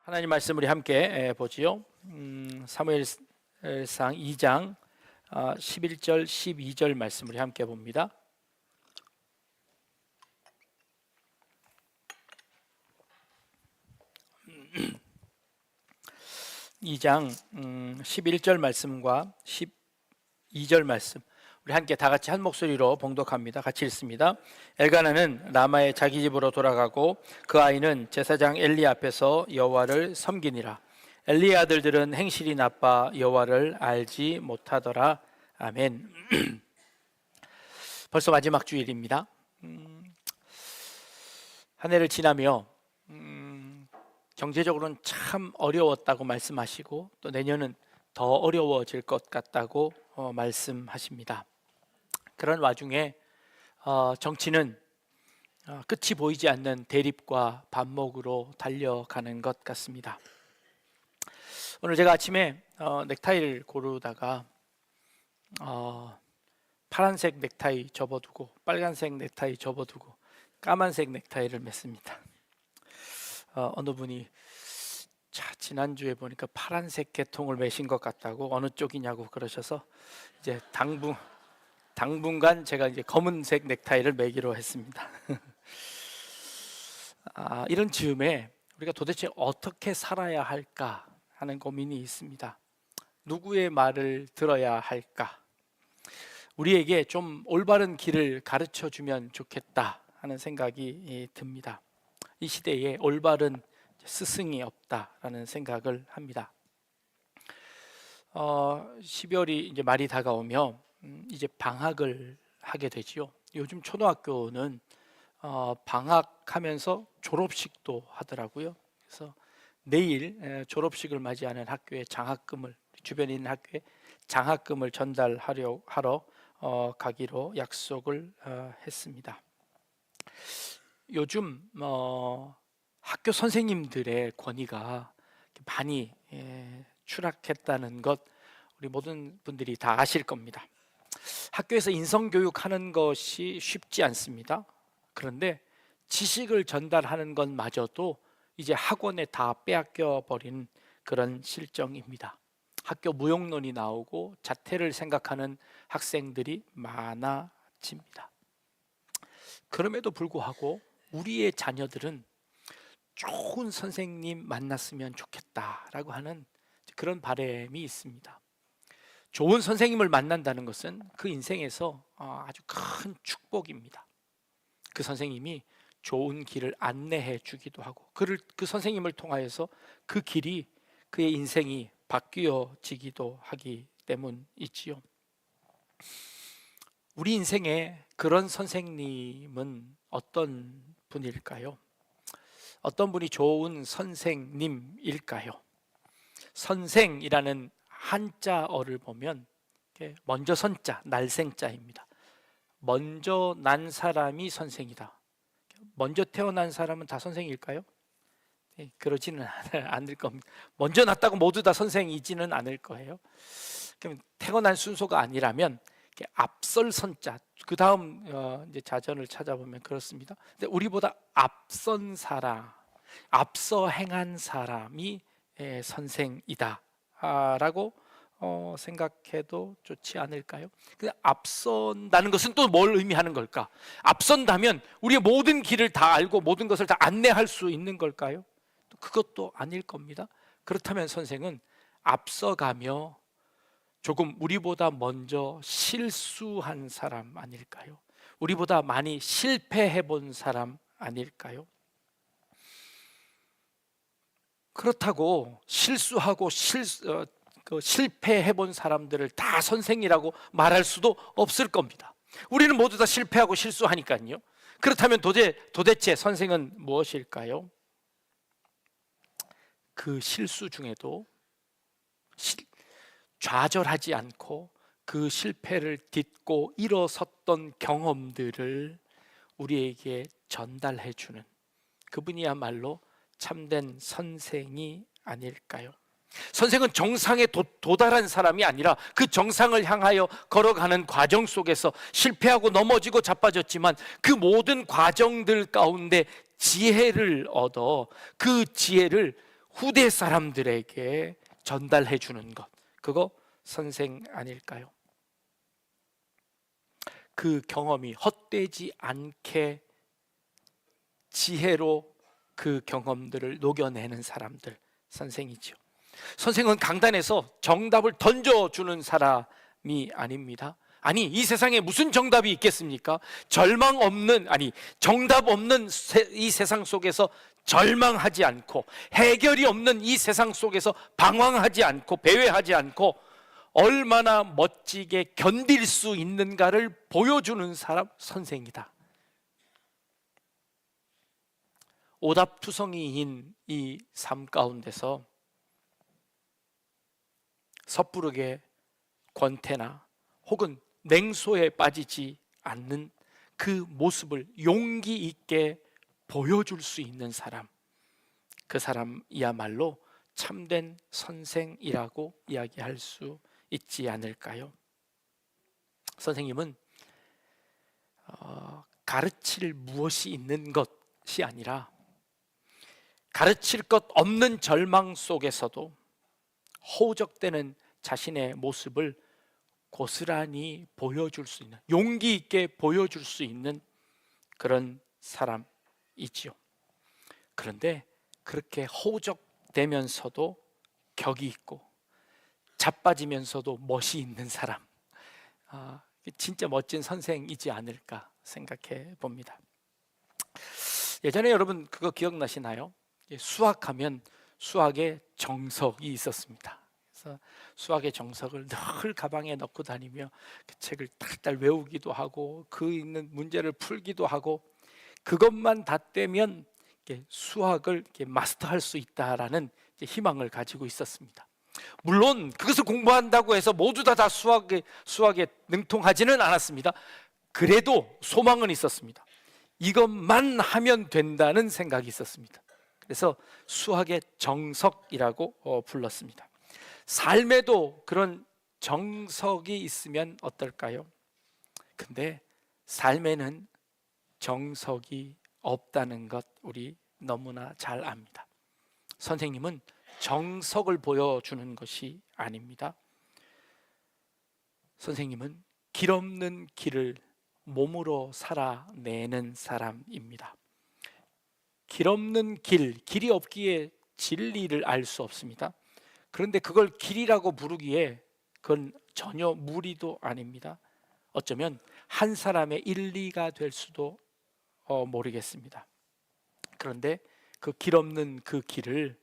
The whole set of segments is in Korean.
하나님 말씀 우리 함께 보지요. 사무엘상 2장 11절 12절 말씀 우리 함께 봅니다. 2장 11절 말씀과 12절 말씀 우리 함께 다 같이 한 목소리로 봉독합니다. 같이 읽습니다. 엘가나는 라마의 자기 집으로 돌아가고 그 아이는 제사장 엘리 앞에서 여호와를 섬기니라. 엘리의 아들들은 행실이 나빠 여호와를 알지 못하더라. 아멘. 벌써 마지막 주일입니다. 한 해를 지나며 경제적으로는 참 어려웠다고 말씀하시고 또 내년은 더 어려워질 것 같다고 말씀하십니다. 그런 와중에 정치는 끝이 보이지 않는 대립과 반목으로 달려가는 것 같습니다. 오늘 제가 아침에 넥타이를 고르다가 파란색 넥타이 접어두고 빨간색 넥타이 접어두고 까만색 넥타이를 맸습니다. 어느 분이 지난주에 보니까 파란색 계통을 매신 것 같다고 어느 쪽이냐고 그러셔서 이제 당분간 제가 이제 검은색 넥타이를 매기로 했습니다. 이런 즈음에 우리가 도대체 어떻게 살아야 할까 하는 고민이 있습니다. 누구의 말을 들어야 할까? 우리에게 좀 올바른 길을 가르쳐 주면 좋겠다 하는 생각이 듭니다. 이 시대에 올바른 스승이 없다라는 생각을 합니다. 12월이 이제 말이 다가오며 이제 방학을 하게 되지요. 요즘 초등학교는 방학하면서 졸업식도 하더라고요. 그래서 내일 졸업식을 맞이하는 학교에 장학금을 주변에 있는 학교에 장학금을 전달하러 가기로 약속을 했습니다. 요즘 학교 선생님들의 권위가 많이 추락했다는 것 우리 모든 분들이 다 아실 겁니다. 학교에서 인성교육하는 것이 쉽지 않습니다. 그런데 지식을 전달하는 것마저도 이제 학원에 다 빼앗겨 버린 그런 실정입니다. 학교 무용론이 나오고 자퇴를 생각하는 학생들이 많아집니다. 그럼에도 불구하고 우리의 자녀들은 좋은 선생님 만났으면 좋겠다라고 하는 그런 바람이 있습니다. 좋은 선생님을 만난다는 것은 그 인생에서 아주 큰 축복입니다. 그 선생님이 좋은 길을 안내해 주기도 하고 그 선생님을 통하여서 그 길이 그의 인생이 바뀌어지기도 하기 때문이지요. 우리 인생에 그런 선생님은 어떤 분일까요? 어떤 분이 좋은 선생님일까요? 선생이라는 한자어를 보면 먼저 선자, 날생자입니다. 먼저 난 사람이 선생이다. 먼저 태어난 사람은 다 선생일까요? 그러지는 않을 겁니다. 먼저 났다고 모두 다 선생이지는 않을 거예요. 그럼 태어난 순서가 아니라면 앞설 선자, 그 다음 이제 자전을 찾아보면 그렇습니다. 근데 우리보다 앞선 사람, 앞서 행한 사람이 선생이다라고 생각해도 좋지 않을까요? 근데 앞선다는 것은 또 뭘 의미하는 걸까? 앞선다면 우리의 모든 길을 다 알고 모든 것을 다 안내할 수 있는 걸까요? 그것도 아닐 겁니다. 그렇다면 선생은 앞서가며 조금 우리보다 먼저 실수한 사람 아닐까요? 우리보다 많이 실패해 본 사람 아닐까요? 그렇다고 실수하고 실패해 본 사람들을 다 선생이라고 말할 수도 없을 겁니다. 우리는 모두 다 실패하고 실수하니까요. 그렇다면 도대체 선생은 무엇일까요? 그 실수 중에도 좌절하지 않고 그 실패를 딛고 일어섰던 경험들을 우리에게 전달해 주는 그분이야말로 참된 선생이 아닐까요? 선생은 정상에 도달한 사람이 아니라 그 정상을 향하여 걸어가는 과정 속에서 실패하고 넘어지고 자빠졌지만 그 모든 과정들 가운데 지혜를 얻어 그 지혜를 후대 사람들에게 전달해 주는 것, 그거 선생 아닐까요? 그 경험이 헛되지 않게 지혜로 그 경험들을 녹여내는 사람들, 선생이죠. 선생은 강단에서 정답을 던져주는 사람이 아닙니다. 아니, 이 세상에 무슨 정답이 있겠습니까? 절망 없는, 아니, 정답 없는 이 세상 속에서 절망하지 않고, 해결이 없는 이 세상 속에서 방황하지 않고, 배회하지 않고, 얼마나 멋지게 견딜 수 있는가를 보여주는 사람, 선생이다. 오답투성이인 이 삶 가운데서 섣부르게 권태나 혹은 냉소에 빠지지 않는 그 모습을 용기 있게 보여줄 수 있는 사람, 그 사람이야말로 참된 선생이라고 이야기할 수 있지 않을까요? 선생님은 가르칠 무엇이 있는 것이 아니라 가르칠 것 없는 절망 속에서도 허우적대는 자신의 모습을 고스란히 보여줄 수 있는, 용기 있게 보여줄 수 있는 그런 사람이지요. 그런데 그렇게 허우적대면서도 격이 있고 자빠지면서도 멋이 있는 사람, 진짜 멋진 선생이지 않을까 생각해 봅니다. 예전에 여러분 그거 기억나시나요? 수학하면 수학의 정석이 있었습니다. 그래서 수학의 정석을 늘 가방에 넣고 다니며 그 책을 딸딸 외우기도 하고 그 있는 문제를 풀기도 하고, 그것만 다 떼면 수학을 마스터할 수 있다라는 희망을 가지고 있었습니다. 물론 그것을 공부한다고 해서 모두 다 수학에 능통하지는 않았습니다. 그래도 소망은 있었습니다. 이것만 하면 된다는 생각이 있었습니다. 그래서 수학의 정석이라고 불렀습니다. 삶에도 그런 정석이 있으면 어떨까요? 근데 삶에는 정석이 없다는 것 우리 너무나 잘 압니다. 선생님은 정석을 보여주는 것이 아닙니다. 선생님은 길 없는 길을 몸으로 살아내는 사람입니다. 길 없는 길이 없기에 진리를 알 수 없습니다. 그런데 그걸 길이라고 부르기에 그건 전혀 무리도 아닙니다. 어쩌면 한 사람의 일리가 될 수도 모르겠습니다. 그런데 그 길 없는 그 길을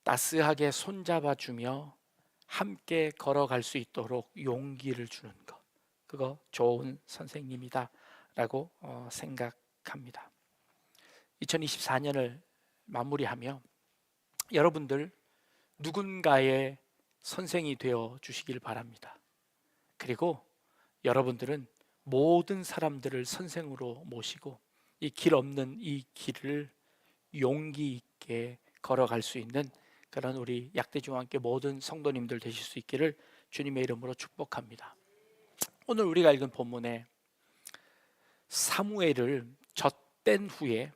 따스하게 손잡아주며 함께 걸어갈 수 있도록 용기를 주는 것, 그거 좋은 선생님이다 라고 생각합니다. 2024년을 마무리하며 여러분들 누군가의 선생이 되어 주시길 바랍니다. 그리고 여러분들은 모든 사람들을 선생으로 모시고 이 길 없는 이 길을 용기 있게 걸어갈 수 있는 그런 우리 약대중앙교회 모든 성도님들 되실 수 있기를 주님의 이름으로 축복합니다. 오늘 우리가 읽은 본문에 사무엘을 젖된 후에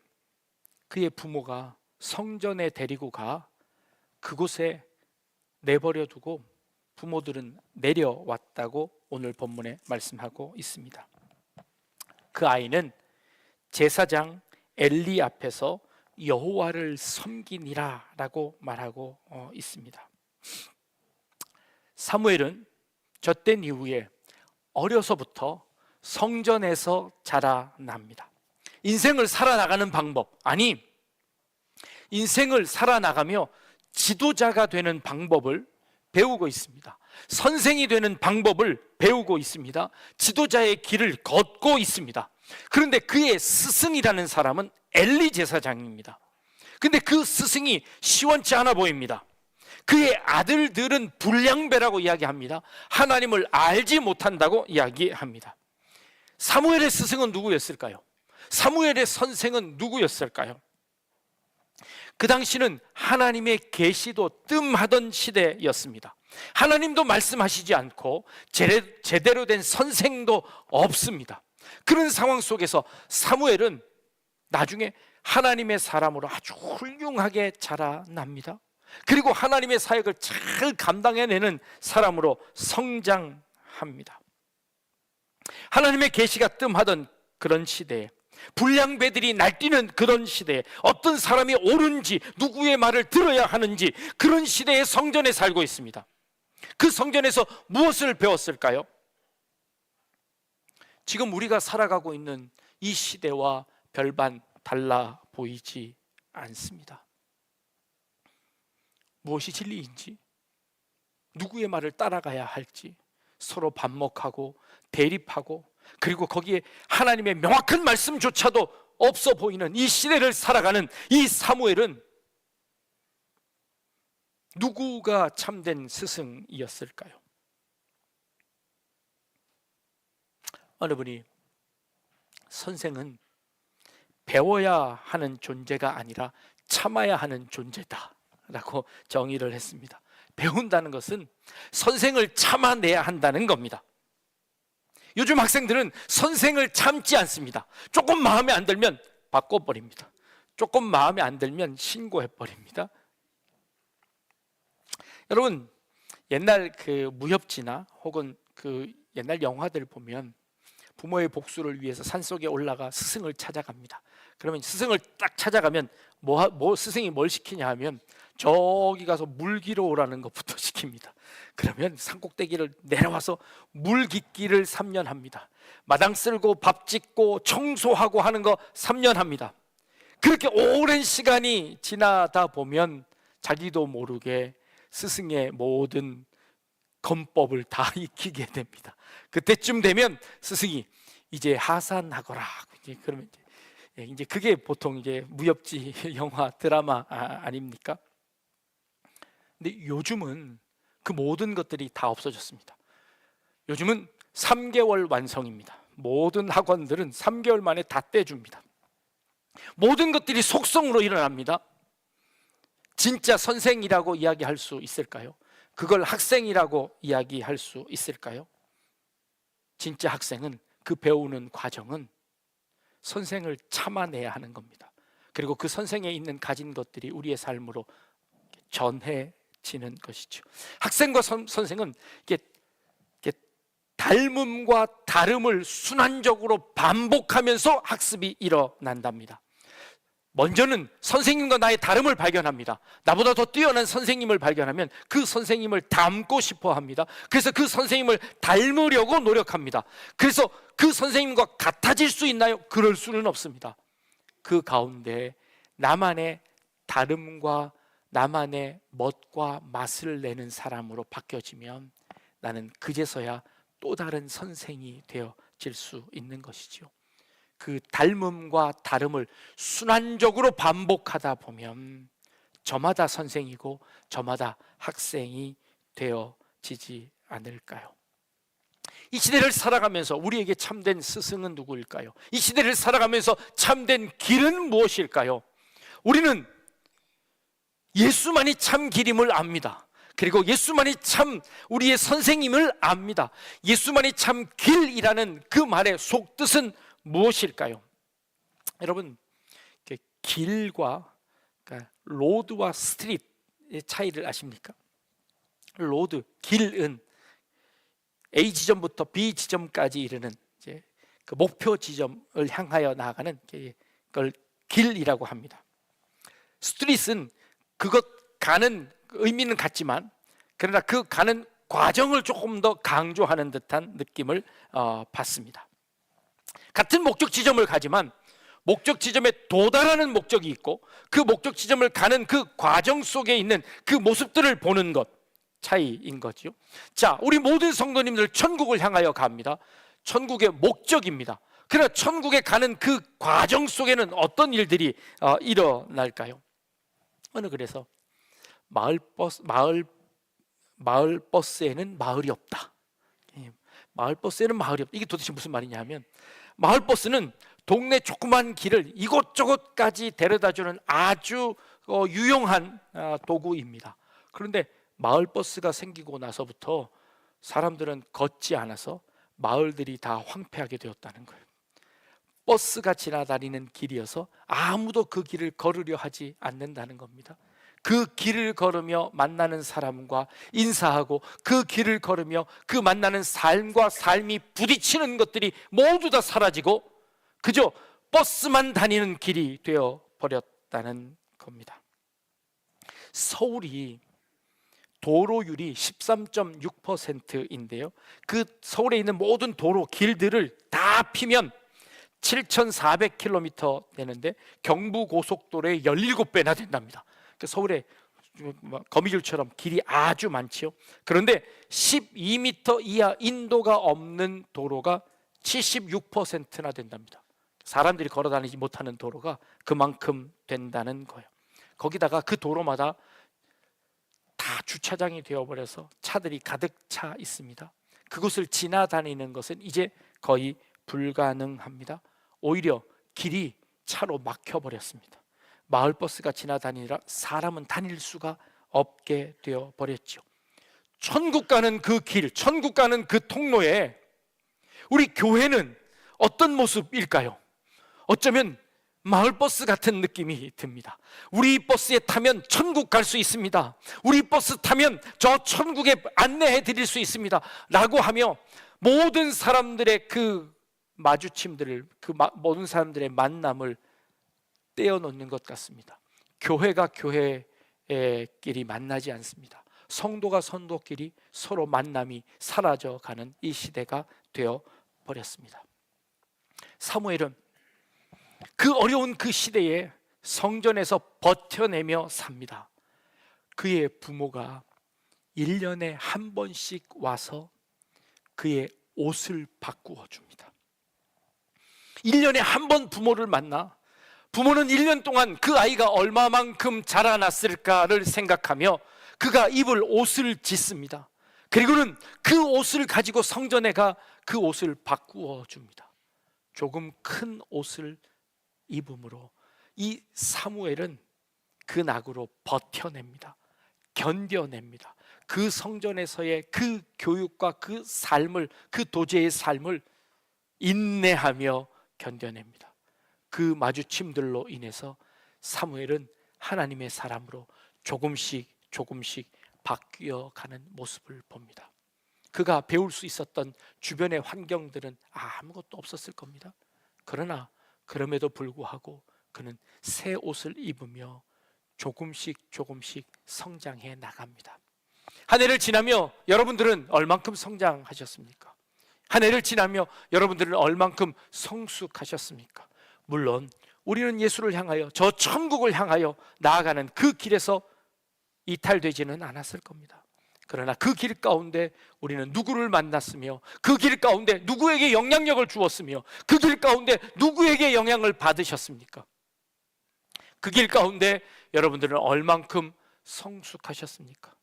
그의 부모가 성전에 데리고 가 그곳에 내버려 두고 부모들은 내려왔다고 오늘 본문에 말씀하고 있습니다. 그 아이는 제사장 엘리 앞에서 여호와를 섬기니라 라고 말하고 있습니다. 사무엘은 젖된 이후에 어려서부터 성전에서 자라납니다. 인생을 살아나가는 방법, 아니 인생을 살아나가며 지도자가 되는 방법을 배우고 있습니다. 선생이 되는 방법을 배우고 있습니다. 지도자의 길을 걷고 있습니다. 그런데 그의 스승이라는 사람은 엘리 제사장입니다. 근데 그 스승이 시원치 않아 보입니다. 그의 아들들은 불량배라고 이야기합니다. 하나님을 알지 못한다고 이야기합니다. 사무엘의 스승은 누구였을까요? 사무엘의 선생은 누구였을까요? 그 당시는 하나님의 계시도 뜸하던 시대였습니다. 하나님도 말씀하시지 않고 제대로 된 선생도 없습니다. 그런 상황 속에서 사무엘은 나중에 하나님의 사람으로 아주 훌륭하게 자라납니다. 그리고 하나님의 사역을 잘 감당해내는 사람으로 성장합니다. 하나님의 계시가 뜸하던 그런 시대에, 불량배들이 날뛰는 그런 시대에, 어떤 사람이 옳은지 누구의 말을 들어야 하는지 그런 시대의 성전에 살고 있습니다. 그 성전에서 무엇을 배웠을까요? 지금 우리가 살아가고 있는 이 시대와 별반 달라 보이지 않습니다. 무엇이 진리인지, 누구의 말을 따라가야 할지 서로 반목하고 대립하고, 그리고 거기에 하나님의 명확한 말씀조차도 없어 보이는 이 시대를 살아가는 이 사무엘은 누구가 참된 스승이었을까요? 어느 분이 선생은 배워야 하는 존재가 아니라 참아야 하는 존재다 라고 정의를 했습니다. 배운다는 것은 선생을 참아내야 한다는 겁니다. 요즘 학생들은 선생을 참지 않습니다. 조금 마음에 안 들면 바꿔버립니다. 조금 마음에 안 들면 신고해버립니다. 여러분, 옛날 그 무협지나 혹은 그 옛날 영화들 보면 부모의 복수를 위해서 산속에 올라가 스승을 찾아갑니다. 그러면 스승을 딱 찾아가면 스승이 뭘 시키냐 하면 저기 가서 물 기러 오라는 것부터 시킵니다. 그러면 산꼭대기를 내려와서 물 깃기를 3년 합니다. 마당 쓸고 밥 짓고 청소하고 하는 거 3년 합니다. 그렇게 오랜 시간이 지나다 보면 자기도 모르게 스승의 모든 검법을 다 익히게 됩니다. 그때쯤 되면 스승이 이제 하산하거라. 그러면 이제 그게 보통 이제 무협지 영화 드라마 아닙니까? 근데 요즘은 그 모든 것들이 다 없어졌습니다. 요즘은 3개월 완성입니다. 모든 학원들은 3개월 만에 다 떼줍니다. 모든 것들이 속성으로 일어납니다. 진짜 선생이라고 이야기할 수 있을까요? 그걸 학생이라고 이야기할 수 있을까요? 진짜 학생은, 그 배우는 과정은 선생을 참아내야 하는 겁니다. 그리고 그 선생에 있는 가진 것들이 우리의 삶으로 전해지는 것이죠. 학생과 선생은 이게 닮음과 다름을 순환적으로 반복하면서 학습이 일어난답니다. 먼저는 선생님과 나의 다름을 발견합니다. 나보다 더 뛰어난 선생님을 발견하면 그 선생님을 닮고 싶어 합니다. 그래서 그 선생님을 닮으려고 노력합니다. 그래서 그 선생님과 같아질 수 있나요? 그럴 수는 없습니다. 그 가운데 나만의 다름과 나만의 멋과 맛을 내는 사람으로 바뀌어지면 나는 그제서야 또 다른 선생이 되어질 수 있는 것이죠. 그 닮음과 다름을 순환적으로 반복하다 보면 저마다 선생이고 저마다 학생이 되어지지 않을까요? 이 시대를 살아가면서 우리에게 참된 스승은 누구일까요? 이 시대를 살아가면서 참된 길은 무엇일까요? 우리는 예수만이 참 길임을 압니다. 그리고 예수만이 참 우리의 선생님을 압니다. 예수만이 참 길이라는 그 말의 속뜻은 무엇일까요? 여러분, 길과, 그러니까 로드와 스트릿의 차이를 아십니까? 로드, 길은 A 지점부터 B 지점까지 이르는 이제 그 목표 지점을 향하여 나아가는 그걸 길이라고 합니다. 스트릿은 그것 가는 의미는 같지만 그러나 그 가는 과정을 조금 더 강조하는 듯한 느낌을 받습니다. 같은 목적 지점을 가지만 목적 지점에 도달하는 목적이 있고 그 목적 지점을 가는 그 과정 속에 있는 그 모습들을 보는 것, 차이인 거죠. 자, 우리 모든 성도님들 천국을 향하여 갑니다. 천국의 목적입니다. 그러나 천국에 가는 그 과정 속에는 어떤 일들이 일어날까요? 그래서 마을 버스에는 마을이 없다. 마을 버스에는 마을이 없다. 이게 도대체 무슨 말이냐 하면, 마을 버스는 동네 조그만 길을 이곳저곳까지 데려다주는 아주 유용한 도구입니다. 그런데 마을 버스가 생기고 나서부터 사람들은 걷지 않아서 마을들이 다 황폐하게 되었다는 거예요. 버스가 지나다니는 길이어서 아무도 그 길을 걸으려 하지 않는다는 겁니다. 그 길을 걸으며 만나는 사람과 인사하고 그 길을 걸으며 그 만나는 삶과 삶이 부딪히는 것들이 모두 다 사라지고 그저 버스만 다니는 길이 되어 버렸다는 겁니다. 서울이 도로율이 13.6%인데요. 그 서울에 있는 모든 도로 길들을 다 피면 7,400km 되는데 경부고속도로의 17배나 된답니다. 서울에 거미줄처럼 길이 아주 많지요. 그런데 12m 이하 인도가 없는 도로가 76%나 된답니다. 사람들이 걸어 다니지 못하는 도로가 그만큼 된다는 거예요. 거기다가 그 도로마다 다 주차장이 되어버려서 차들이 가득 차 있습니다. 그곳을 지나다니는 것은 이제 거의 불가능합니다. 오히려 길이 차로 막혀버렸습니다. 마을버스가 지나다니라 사람은 다닐 수가 없게 되어버렸죠. 천국 가는 그 길, 천국 가는 그 통로에 우리 교회는 어떤 모습일까요? 어쩌면 마을버스 같은 느낌이 듭니다. 우리 버스에 타면 천국 갈 수 있습니다. 우리 버스 타면 저 천국에 안내해 드릴 수 있습니다 라고 하며 모든 사람들의 그 마주침들을, 모든 사람들의 만남을 떼어놓는 것 같습니다. 교회가 교회끼리 만나지 않습니다. 성도가 성도끼리 서로 만남이 사라져가는 이 시대가 되어버렸습니다. 사무엘은 그 어려운 그 시대에 성전에서 버텨내며 삽니다. 그의 부모가 1년에 한 번씩 와서 그의 옷을 바꾸어 줍니다. 1년에 한 번 부모를 만나 부모는 1년 동안 그 아이가 얼마만큼 자라났을까를 생각하며 그가 입을 옷을 짓습니다. 그리고는 그 옷을 가지고 성전에 가 그 옷을 바꾸어 줍니다. 조금 큰 옷을 입음으로 이 사무엘은 그 낙으로 버텨냅니다. 견뎌냅니다. 그 성전에서의 그 교육과 그 삶을, 그 도제의 삶을 인내하며 견뎌냅니다. 그 마주침들로 인해서 사무엘은 하나님의 사람으로 조금씩 바뀌어가는 모습을 봅니다. 그가 배울 수 있었던 주변의 환경들은 아무것도 없었을 겁니다. 그러나 그럼에도 불구하고 그는 새 옷을 입으며 조금씩 성장해 나갑니다. 한 해를 지나며 여러분들은 얼만큼 성장하셨습니까? 한 해를 지나며 여러분들은 얼만큼 성숙하셨습니까? 물론 우리는 예수를 향하여, 저 천국을 향하여 나아가는 그 길에서 이탈되지는 않았을 겁니다. 그러나 그 길 가운데 우리는 누구를 만났으며, 그 길 가운데 누구에게 영향력을 주었으며, 그 길 가운데 누구에게 영향을 받으셨습니까? 그 길 가운데 여러분들은 얼만큼 성숙하셨습니까?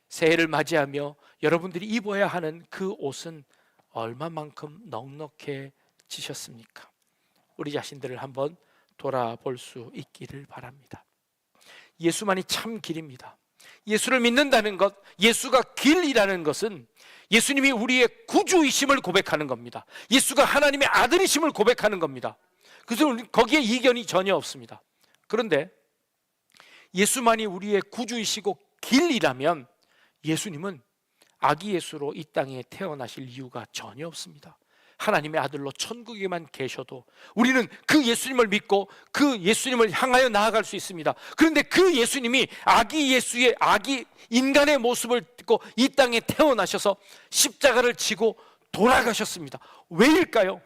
새해를 맞이하며 여러분들이 입어야 하는 그 옷은 얼마만큼 넉넉해지셨습니까? 우리 자신들을 한번 돌아볼 수 있기를 바랍니다. 예수만이 참 길입니다. 예수를 믿는다는 것, 예수가 길이라는 것은 예수님이 우리의 구주이심을 고백하는 겁니다. 예수가 하나님의 아들이심을 고백하는 겁니다. 그래서 거기에 이견이 전혀 없습니다. 그런데 예수만이 우리의 구주이시고 길이라면 예수님은 아기 예수로 이 땅에 태어나실 이유가 전혀 없습니다. 하나님의 아들로 천국에만 계셔도 우리는 그 예수님을 믿고 그 예수님을 향하여 나아갈 수 있습니다. 그런데 그 예수님이 아기 예수의 아기 인간의 모습을 듣고 이 땅에 태어나셔서 십자가를 지고 돌아가셨습니다. 왜일까요?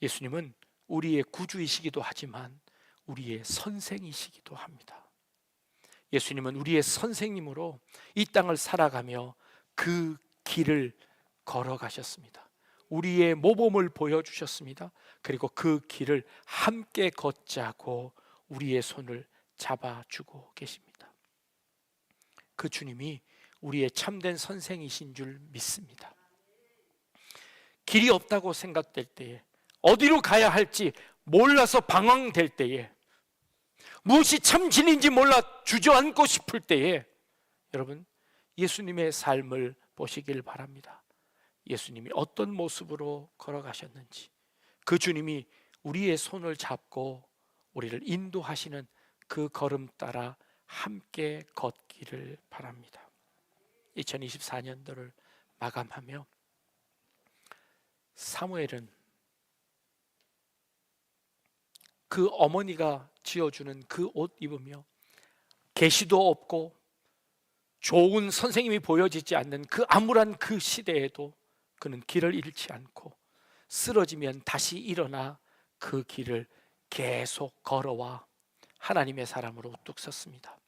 예수님은 우리의 구주이시기도 하지만 우리의 선생이시기도 합니다. 예수님은 우리의 선생님으로 이 땅을 살아가며 그 길을 걸어가셨습니다. 우리의 모범을 보여주셨습니다. 그리고 그 길을 함께 걷자고 우리의 손을 잡아주고 계십니다. 그 주님이 우리의 참된 선생이신 줄 믿습니다. 길이 없다고 생각될 때에, 어디로 가야 할지 몰라서 방황될 때에, 무엇이 참 진리인지 몰라 주저앉고 싶을 때에 여러분 예수님의 삶을 보시길 바랍니다. 예수님이 어떤 모습으로 걸어가셨는지, 그 주님이 우리의 손을 잡고 우리를 인도하시는 그 걸음 따라 함께 걷기를 바랍니다. 2024년도를 마감하며 사무엘은 그 어머니가 지어주는 그 옷 입으며 계시도 없고 좋은 선생님이 보여지지 않는 그 암울한 그 시대에도 그는 길을 잃지 않고 쓰러지면 다시 일어나 그 길을 계속 걸어와 하나님의 사람으로 우뚝 섰습니다.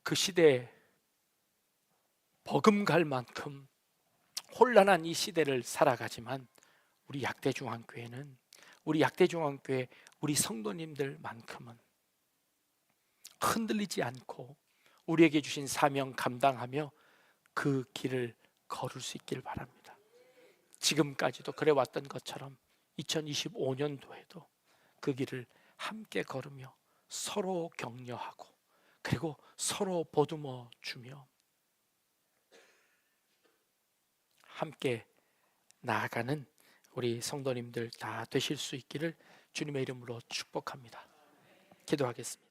그 시대에 버금갈 만큼 혼란한 이 시대를 살아가지만 우리 약대중앙교회는, 우리 약대중앙교회 우리 성도님들만큼은 흔들리지 않고 우리에게 주신 사명 감당하며 그 길을 걸을 수 있길 바랍니다. 지금까지도 그래왔던 것처럼 2025년도에도 그 길을 함께 걸으며 서로 격려하고 그리고 서로 보듬어 주며 함께 나아가는 우리 성도님들 다 되실 수 있기를 주님의 이름으로 축복합니다. 기도하겠습니다.